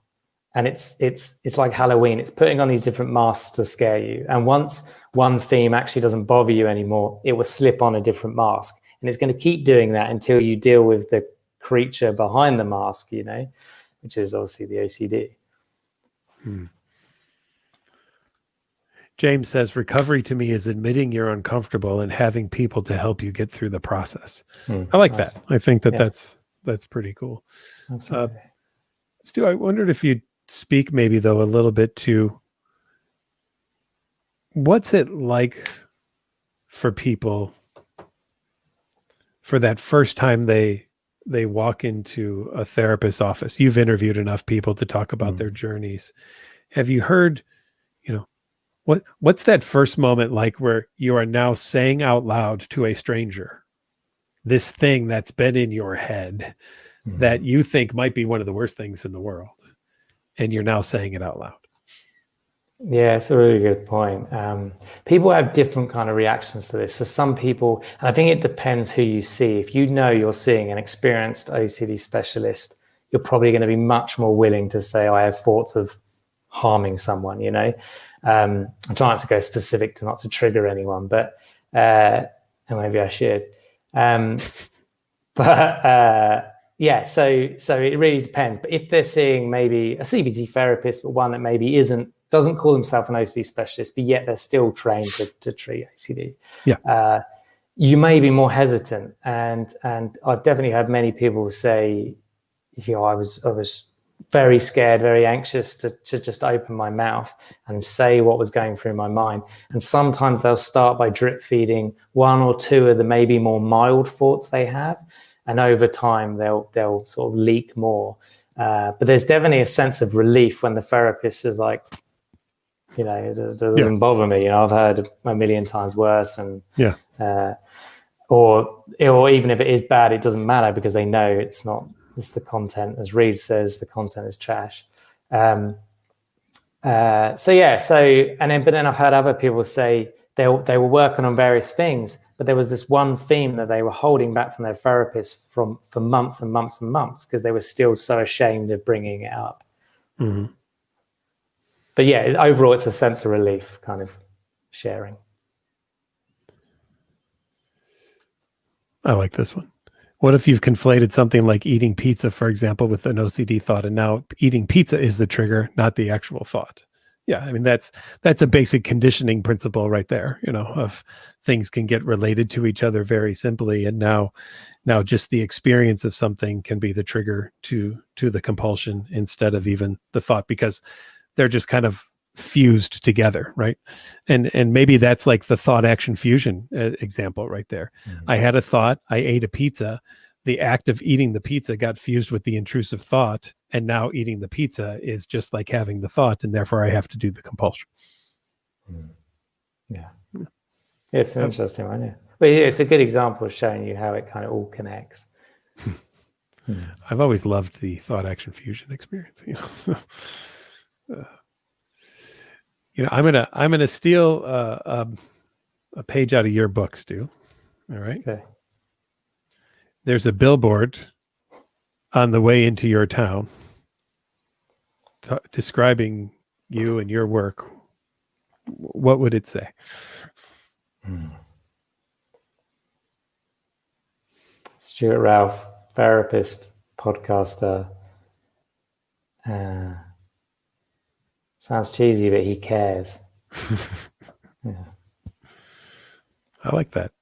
And it's like Halloween. It's putting on these different masks to scare you. And once one theme actually doesn't bother you anymore, it will slip on a different mask. And it's going to keep doing that until you deal with the creature behind the mask, which is obviously the OCD. James says, recovery to me is admitting you're uncomfortable and having people to help you get through the process. I like that. I think that's pretty cool. Absolutely. Stu, I wondered if you'd speak maybe though a little bit to what's it like for people for that first time they walk into a therapist's office. You've interviewed enough people to talk about their journeys. Have you heard, what's that first moment like where you are now saying out loud to a stranger this thing that's been in your head that you think might be one of the worst things in the world, and you're now saying it out loud? Yeah, it's a really good point. People have different kind of reactions to this. For some people, and I think it depends who you see. If you're seeing an experienced OCD specialist, you're probably going to be much more willing to say, I have thoughts of harming someone, I'm trying not to go specific to not to trigger anyone, but and maybe I should. Yeah, so it really depends. But if they're seeing maybe a CBT therapist, but one that maybe doesn't call himself an OCD specialist, but yet they're still trained to treat OCD, you may be more hesitant. And I've definitely had many people say, I was very scared, very anxious to just open my mouth and say what was going through my mind. And sometimes they'll start by drip feeding one or two of the maybe more mild thoughts they have. And over time, they'll sort of leak more. But there's definitely a sense of relief when the therapist is like, it doesn't bother me. I've heard a million times worse. And or even if it is bad, it doesn't matter because they know it's not. It's the content, as Reed says, the content is trash. But then I've heard other people say they were working on various things, but there was this one theme that they were holding back from their therapist for months and months and months because they were still so ashamed of bringing it up. But yeah, overall, it's a sense of relief kind of sharing. I like this one. What if you've conflated something like eating pizza, for example, with an OCD thought, and now eating pizza is the trigger, not the actual thought? Yeah, I mean that's a basic conditioning principle right there, of things can get related to each other very simply, and now just the experience of something can be the trigger to the compulsion instead of even the thought, because they're just kind of fused together, right? And maybe that's like the thought action fusion example right there. I had a thought, I ate a pizza, the act of eating the pizza got fused with the intrusive thought, and now eating the pizza is just like having the thought, and therefore I have to do the compulsion. Yeah, it's an interesting one. Yeah, but it's a good example of showing you how it kind of all connects. I've always loved the thought action fusion experience. So, I'm gonna steal a page out of your book, Stu. All right. Okay. There's a billboard on the way into your town describing you and your work. What would it say? Stuart Ralph, therapist, podcaster. Sounds cheesy, but he cares. Yeah. I like that.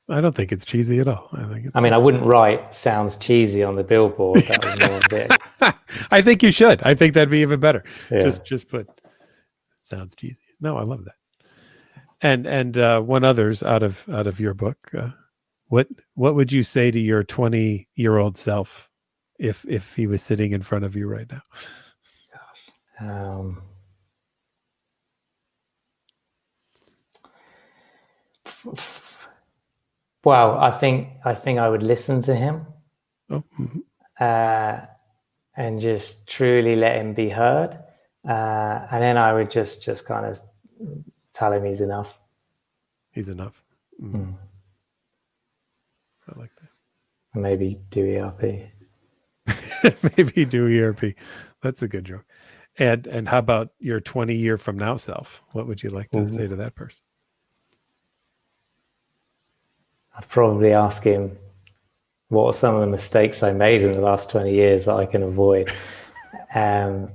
I don't think it's cheesy at all. I wouldn't write "sounds cheesy" on the billboard. That was more a bit. I think you should. I think that'd be even better. Yeah. Just put "sounds cheesy." No, I love that. And one others out of your book. What would you say to your 20-year-old self if he was sitting in front of you right now? Well, I think I would listen to him, and just truly let him be heard, and then I would just kind of tell him he's enough. He's enough. I like that. And maybe do ERP. Maybe do ERP. That's a good joke. And how about your 20-year from now self? What would you like to say to that person? I'd probably ask him, what are some of the mistakes I made in the last 20 years that I can avoid? I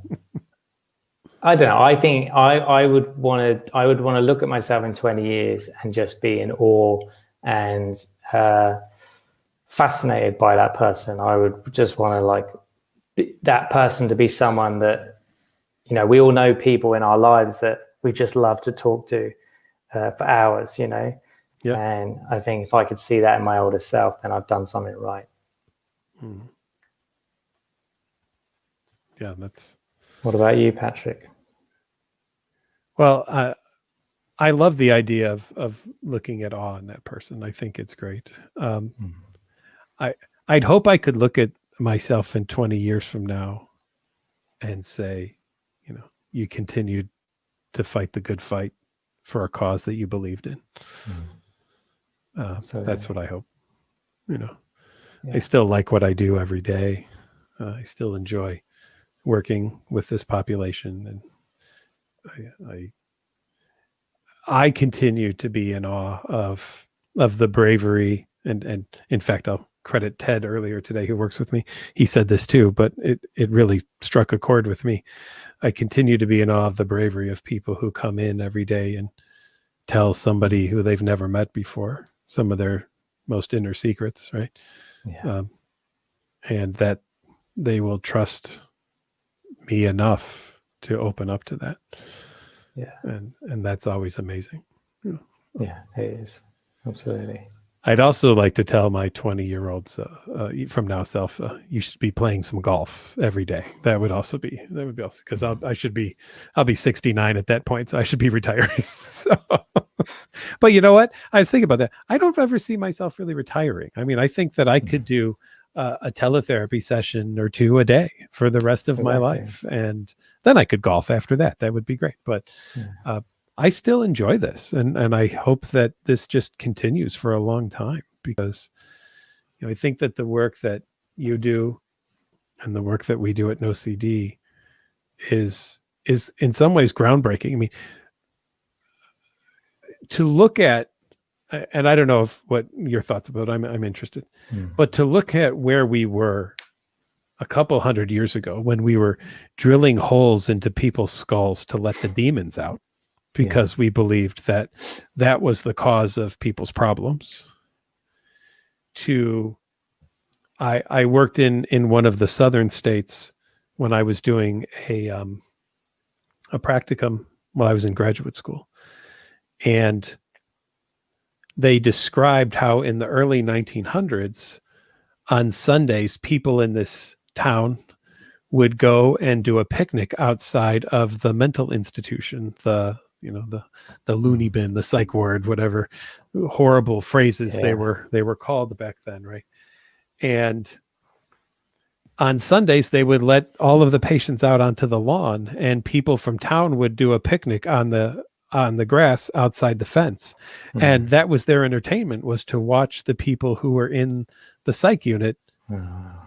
don't know. I think I would want to look at myself in 20 years and just be in awe and fascinated by that person. I would just want to that person to be someone that, we all know people in our lives that we just love to talk to for hours, Yeah. And I think if I could see that in my older self, then I've done something right. Yeah, that's. What about you, Patrick? Well, I love the idea of looking at awe in that person. I think it's great. I'd hope I could look at myself in 20 years from now and say, you continued to fight the good fight for a cause that you believed in. That's what I hope. I still like what I do every day. I still enjoy working with this population, and I continue to be in awe of the bravery, and in fact, I'll credit Ted earlier today, who works with me. He said this too, but it really struck a chord with me. I continue to be in awe of the bravery of people who come in every day and tell somebody who they've never met before some of their most inner secrets, right? Yeah. And that they will trust me enough to open up to that. Yeah. And that's always amazing. Yeah, it is. Absolutely. I'd also like to tell my 20-year-olds from now self, you should be playing some golf every day. That would also be because I'll be 69 at that point, so I should be retiring. But you know what? I was thinking about that. I don't ever see myself really retiring. I mean, I think that I could do a teletherapy session or two a day for the rest of my life, and then I could golf after that. That would be great. But I still enjoy this, and I hope that this just continues for a long time, because I think that the work that you do and the work that we do at NoCD is in some ways groundbreaking. I mean, to look at, and I don't know what your thoughts about, I'm interested, but to look at where we were a couple hundred years ago when we were drilling holes into people's skulls to let the demons out because we believed that that was the cause of people's problems. I worked in one of the southern states when I was doing a practicum while I was in graduate school. And they described how in the early 1900s, on Sundays, people in this town would go and do a picnic outside of the mental institution, the loony bin, the psych ward, whatever horrible phrases they were called back then, right? And on Sundays, they would let all of the patients out onto the lawn, and people from town would do a picnic on the grass outside the fence. And that was their entertainment, was to watch the people who were in the psych unit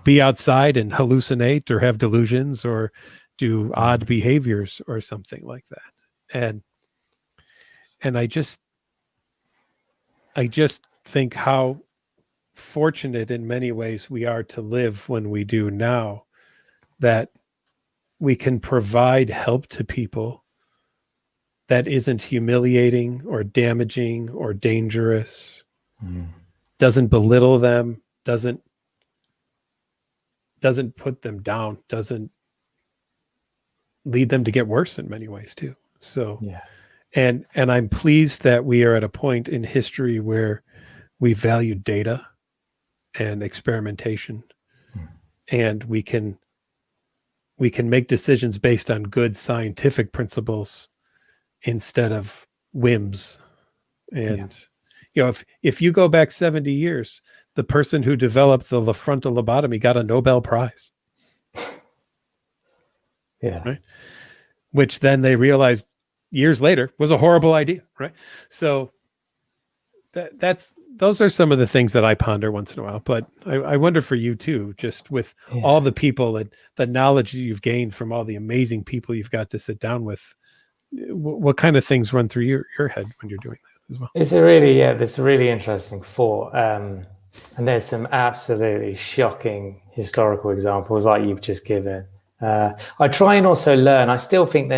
be outside and hallucinate or have delusions or do odd behaviors or something like that. And I just think how fortunate in many ways we are to live when we do now, that we can provide help to people that isn't humiliating or damaging or dangerous, doesn't belittle them, doesn't put them down, doesn't lead them to get worse in many ways too. So, and I'm pleased that we are at a point in history where we value data and experimentation, and we can make decisions based on good scientific principles instead of whims. And if you go back 70 years, the person who developed the frontal lobotomy got a Nobel Prize. Right? Which then they realized years later was a horrible idea, right? So those are some of the things that I ponder once in a while. But I wonder for you too, just with all the people and the knowledge you've gained from all the amazing people you've got to sit down with, what kind of things run through your head when you're doing that as well? It's a really interesting thought. And there's some absolutely shocking historical examples like you've just given. I try and also learn. I still think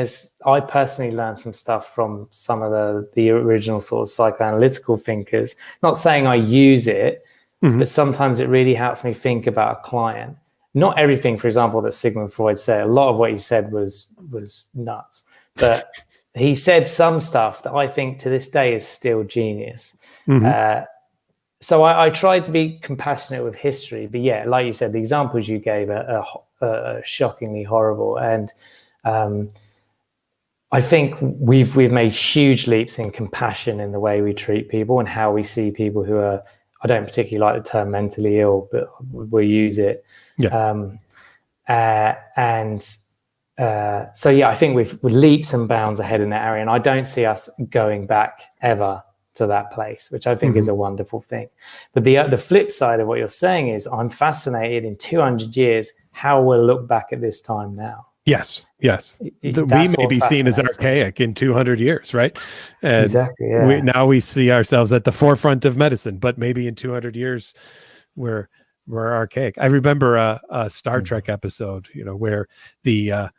I personally learned some stuff from some of the original sort of psychoanalytical thinkers. Not saying I use it, but sometimes it really helps me think about a client. Not everything, for example, that Sigmund Freud said. A lot of what he said was nuts. But he said some stuff that I think to this day is still genius. So I tried to be compassionate with history, but like you said, the examples you gave are shockingly horrible. And I think we've made huge leaps in compassion in the way we treat people and how we see people who are, I don't particularly like the term mentally ill, but we'll use it. So I think we're leaps and bounds ahead in that area, and I don't see us going back ever to that place, which I think is a wonderful thing. But the flip side of what you're saying is, I'm fascinated in 200 years how we'll look back at this time now. Yes. We may be seen as archaic in 200 years, right? And exactly. Yeah. Now we see ourselves at the forefront of medicine, but maybe in 200 years we're archaic. I remember a Star Trek episode, where the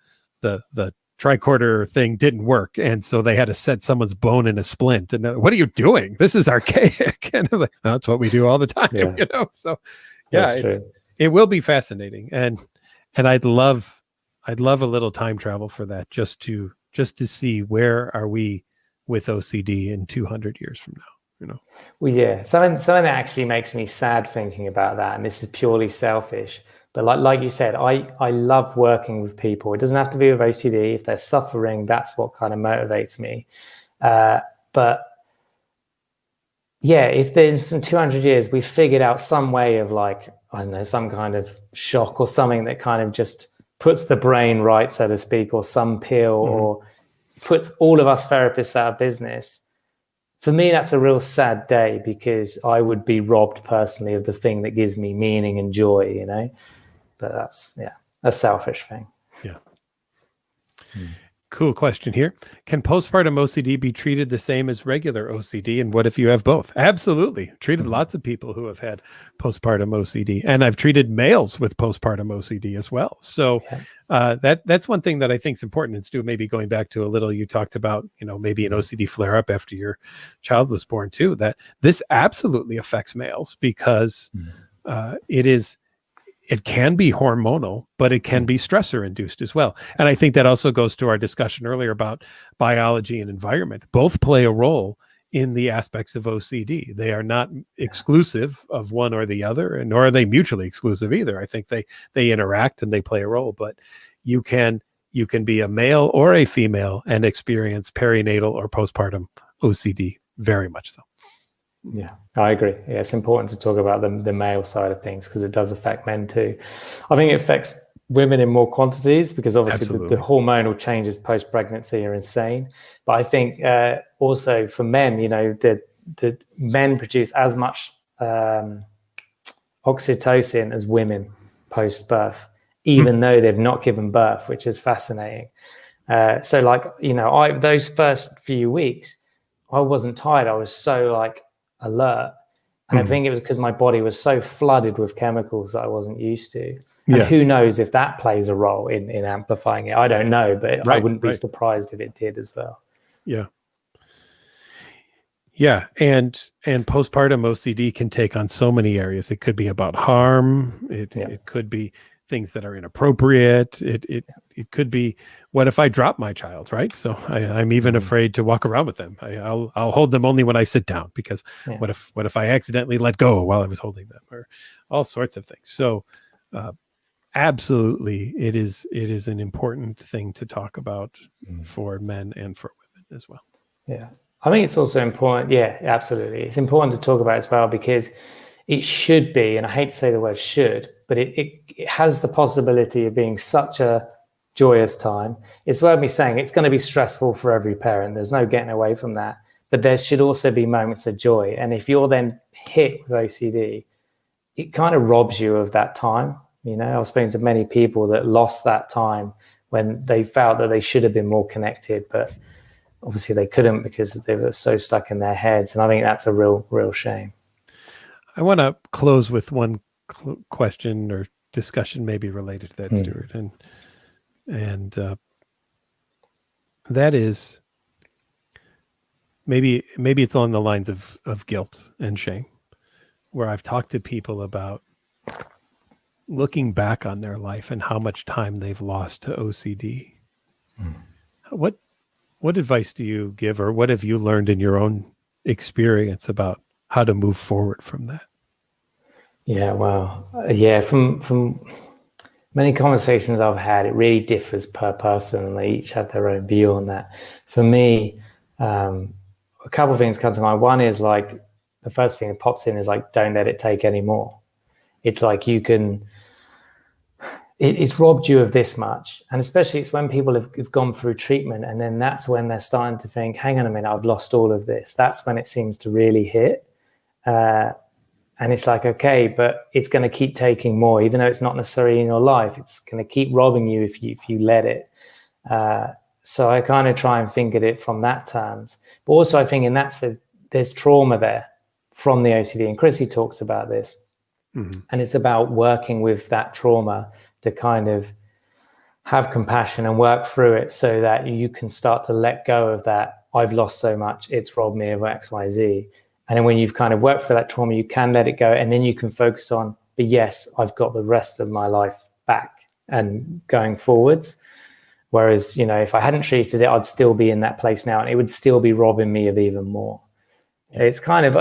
tricorder thing didn't work, and so they had to set someone's bone in a splint. And what are you doing? This is archaic. And I'm like, that's what we do all the time. So it will be fascinating, and I'd love a little time travel for that, just to see where are we with OCD in 200 years from now. Well, something that actually makes me sad thinking about that, and this is purely selfish, but like you said, I love working with people. It doesn't have to be with OCD. If they're suffering, that's what kind of motivates me. But if there's in 200 years, we figured out some way of, like, I don't know, some kind of shock or something that kind of just puts the brain right, so to speak, or some pill, or puts all of us therapists out of business. For me, that's a real sad day, because I would be robbed personally of the thing that gives me meaning and joy, But that's a selfish thing. Cool question here. Can postpartum OCD be treated the same as regular OCD? And what if you have both? Absolutely. Treated lots of people who have had postpartum OCD, and I've treated males with postpartum OCD as well. So that's one thing that I think is important. And Stu, maybe going back to a little, you talked about, maybe an OCD flare up after your child was born too, that this absolutely affects males because it can be hormonal, but it can be stressor induced as well. And I think that also goes to our discussion earlier about biology and environment. Both play a role in the aspects of OCD. They are not exclusive of one or the other, and nor are they mutually exclusive either. I think they interact and they play a role, but you can be a male or a female and experience perinatal or postpartum OCD, very much so. Yeah, I agree. Yeah, it's important to talk about the male side of things because it does affect men too. I think it affects women in more quantities because obviously the hormonal changes post-pregnancy are insane. But I think also for men, the men produce as much oxytocin as women post-birth, even though they've not given birth, which is fascinating. So those first few weeks, I wasn't tired. I was so alert. And I think it was because my body was so flooded with chemicals that I wasn't used to. And who knows if that plays a role in amplifying it. I don't know, but I wouldn't be surprised if it did as well. Yeah. Yeah. And postpartum OCD can take on so many areas. It could be about harm. It could be things that are inappropriate. It could be, what if I drop my child, right? So I'm even afraid to walk around with them. I'll hold them only when I sit down because what if I accidentally let go while I was holding them, or all sorts of things. So absolutely, it is an important thing to talk about for men and for women as well. Yeah, I think it's also important. Yeah, absolutely. It's important to talk about as well because it should be, and I hate to say the word should, but it has the possibility of being such a joyous time. It's worth me saying it's going to be stressful for every parent. There's no getting away from that. But there should also be moments of joy. And if you're then hit with OCD, it kind of robs you of that time. I was speaking to many people that lost that time when they felt that they should have been more connected, but obviously they couldn't because they were so stuck in their heads. And I think that's a real shame. I want to close with one question or discussion maybe related to that, Stuart. And that is maybe it's along the lines of guilt and shame, where I've talked to people about looking back on their life and how much time they've lost to OCD. What advice do you give, or what have you learned in your own experience about how to move forward from that? Yeah, well, from many conversations I've had, it really differs per person and they each have their own view on that. For me, a couple of things come to mind. One is the first thing that pops in is don't let it take any more. It's it's robbed you of this much. And especially it's when people have gone through treatment and then that's when they're starting to think, hang on a minute, I've lost all of this. That's when it seems to really hit. And it's okay, but it's going to keep taking more, even though it's not necessarily in your life. It's going to keep robbing you if you let it. So I kind of try and think at it from that terms. But also I think in that sense, there's trauma there from the OCD. And Chrissy talks about this. And it's about working with that trauma to kind of have compassion and work through it so that you can start to let go of that. I've lost so much, it's robbed me of X, Y, Z. And then when you've kind of worked for that trauma, you can let it go. And then you can focus on, but yes, I've got the rest of my life back and going forwards. Whereas, if I hadn't treated it, I'd still be in that place now and it would still be robbing me of even more. It's kind of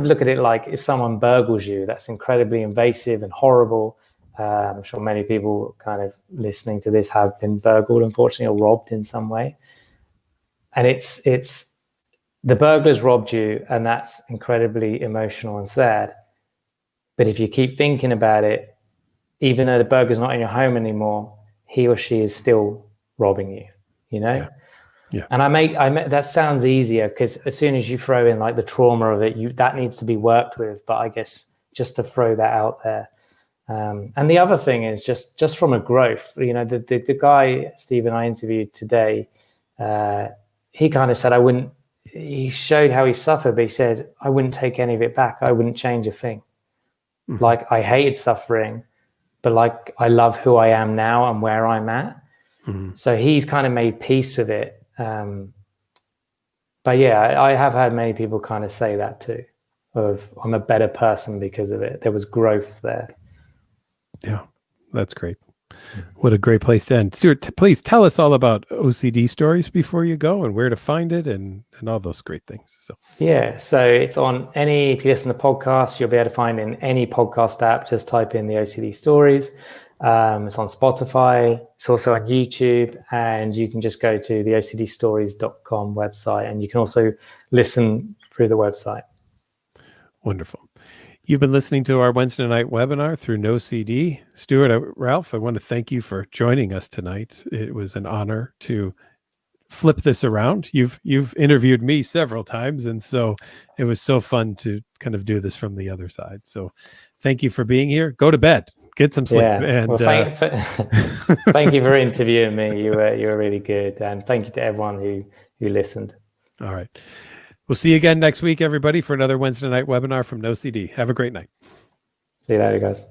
look at it like if someone burgles you, that's incredibly invasive and horrible. I'm sure many people kind of listening to this have been burgled, unfortunately, or robbed in some way. And it's the burglar's robbed you, and that's incredibly emotional and sad. But if you keep thinking about it, even though the burglar's not in your home anymore, he or she is still robbing you, Yeah. And I make that sounds easier because as soon as you throw in the trauma of it, that needs to be worked with. But I guess just to throw that out there. And the other thing is just from a growth, the guy, Stephen, I interviewed today, he kind of said, he showed how he suffered, but he said, I wouldn't take any of it back. I wouldn't change a thing. Mm-hmm. Like, I hated suffering, but like, I love who I am now and where I'm at. Mm-hmm. So he's kind of made peace with it. But yeah, I have had many people kind of say that too, of I'm a better person because of it. There was growth there. Yeah, that's great. What a great place to end. Stuart, please tell us all about OCD Stories before you go, and where to find it, and all those great things. So yeah, so it's on if you listen to podcasts, you'll be able to find it in any podcast app. Just type in the OCD Stories. It's on Spotify. It's also on YouTube, and you can just go to the OCDstories.com website, and you can also listen through the website. Wonderful. You've been listening to our Wednesday night webinar through NoCD. Stuart, Ralph, I want to thank you for joining us tonight. It was an honor to flip this around. You've interviewed me several times, and so it was so fun to kind of do this from the other side. So thank you for being here. Go to bed, get some sleep. Yeah. And well, thank you for interviewing me. You were really good, and thank you to everyone who listened. All right. We'll see you again next week, everybody, for another Wednesday night webinar from NoCD. Have a great night. See you later, guys.